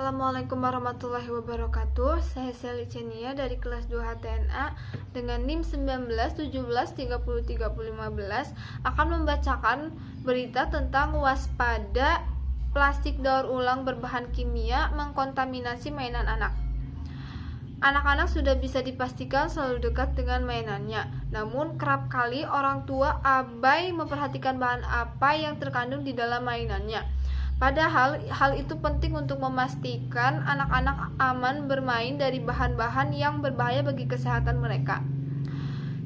Assalamualaikum warahmatullahi wabarakatuh. Saya Sally Chenia dari kelas 2 HTNA dengan NIM 1917303015 akan membacakan berita tentang waspada plastik daur ulang berbahan kimia mengkontaminasi mainan anak. Anak-anak sudah bisa dipastikan selalu dekat dengan mainannya. Namun kerap kali orang tua abai memperhatikan bahan apa yang terkandung di dalam mainannya. Padahal hal itu penting untuk memastikan anak-anak aman bermain dari bahan-bahan yang berbahaya bagi kesehatan mereka.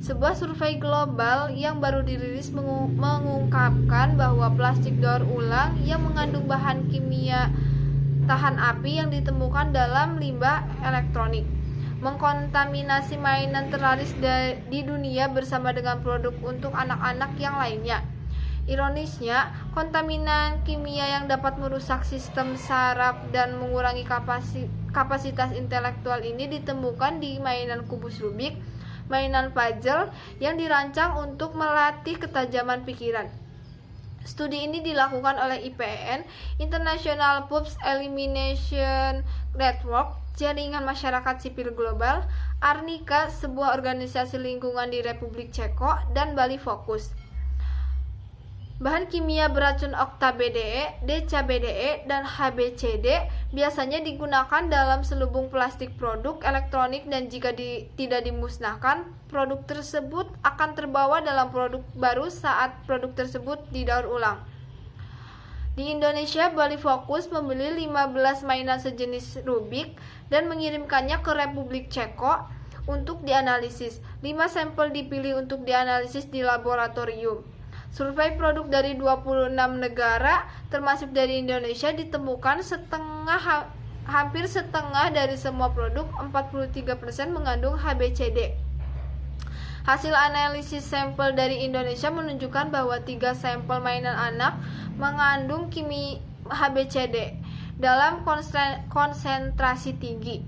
Sebuah survei global yang baru dirilis mengungkapkan bahwa plastik daur ulang yang mengandung bahan kimia tahan api yang ditemukan dalam limbah elektronik mengkontaminasi mainan terlaris di dunia bersama dengan produk untuk anak-anak yang lainnya. Ironisnya, kontaminan kimia yang dapat merusak sistem saraf dan mengurangi kapasitas intelektual ini ditemukan di mainan kubus Rubik, mainan puzzle yang dirancang untuk melatih ketajaman pikiran. Studi ini dilakukan oleh IPN, International Pubs Elimination Network, Jaringan Masyarakat Sipil Global, Arnika, sebuah organisasi lingkungan di Republik Ceko, dan Bali Focus. Bahan kimia beracun okta-BDE, deca-BDE, dan HBCD biasanya digunakan dalam selubung plastik produk elektronik dan jika tidak dimusnahkan, produk tersebut akan terbawa dalam produk baru saat produk tersebut didaur ulang. Di Indonesia, Bali Focus membeli 15 mainan sejenis Rubik dan mengirimkannya ke Republik Ceko untuk dianalisis. 5 sampel dipilih untuk dianalisis di laboratorium. Survei produk dari 26 negara termasuk dari Indonesia ditemukan hampir setengah dari semua produk, 43% mengandung HBCD. Hasil analisis sampel dari Indonesia menunjukkan bahwa 3 sampel mainan anak mengandung kimia HBCD dalam konsentrasi tinggi.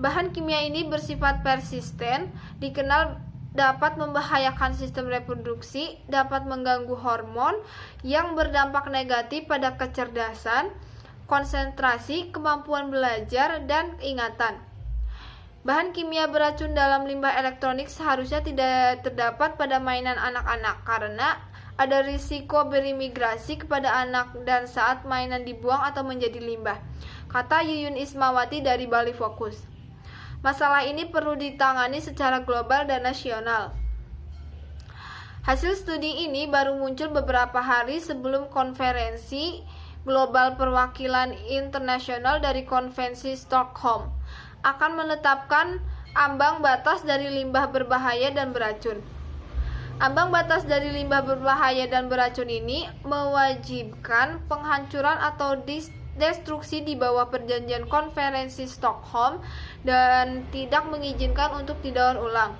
Bahan kimia ini bersifat persisten, dikenal dapat membahayakan sistem reproduksi, dapat mengganggu hormon yang berdampak negatif pada kecerdasan, konsentrasi, kemampuan belajar, dan ingatan. Bahan kimia beracun dalam limbah elektronik seharusnya tidak terdapat pada mainan anak-anak karena ada risiko berimigrasi kepada anak dan saat mainan dibuang atau menjadi limbah, kata Yuyun Ismawati dari Bali Focus. Masalah ini perlu ditangani secara global dan nasional. Hasil studi ini baru muncul beberapa hari sebelum konferensi global perwakilan internasional dari konvensi Stockholm akan menetapkan ambang batas dari limbah berbahaya dan beracun. Ambang batas dari limbah berbahaya dan beracun ini mewajibkan penghancuran atau destruksi di bawah perjanjian konferensi Stockholm dan tidak mengizinkan untuk didaur ulang.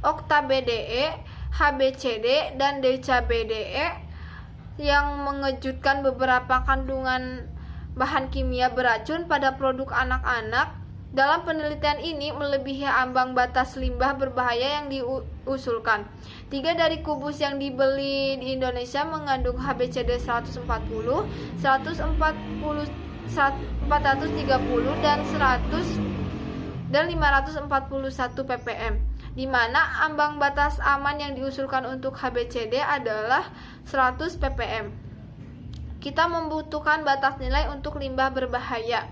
Okta-BDE, HBCD, dan deca-BDE yang mengejutkan beberapa kandungan bahan kimia beracun pada produk anak-anak dalam penelitian ini melebihi ambang batas limbah berbahaya yang diusulkan. 3 dari kubus yang dibeli di Indonesia mengandung HBCD 140, 430 dan 541 ppm, di mana ambang batas aman yang diusulkan untuk HBCD adalah 100 ppm. Kita membutuhkan batas nilai untuk limbah berbahaya.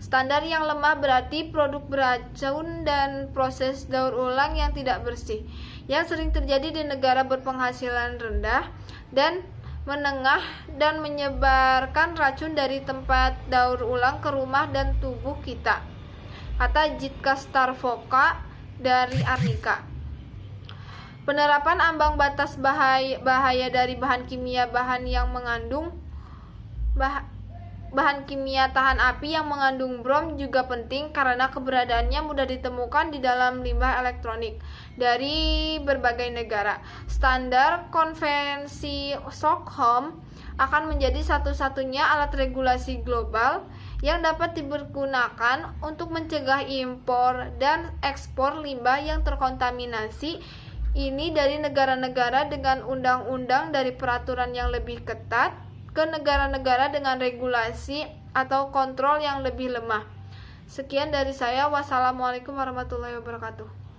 Standar yang lemah berarti produk beracun dan proses daur ulang yang tidak bersih, yang sering terjadi di negara berpenghasilan rendah dan menengah dan menyebarkan racun dari tempat daur ulang ke rumah dan tubuh kita, kata Jitka Starvoka dari Arnika. Penerapan ambang batas bahaya dari bahan kimia yang mengandung bahan kimia tahan api yang mengandung brom juga penting karena keberadaannya mudah ditemukan di dalam limbah elektronik dari berbagai negara. Standar konvensi Stockholm akan menjadi satu-satunya alat regulasi global yang dapat digunakan untuk mencegah impor dan ekspor limbah yang terkontaminasi ini dari negara-negara dengan undang-undang dari peraturan yang lebih ketat ke negara-negara dengan regulasi atau kontrol yang lebih lemah. Sekian dari saya. Wassalamualaikum warahmatullahi wabarakatuh.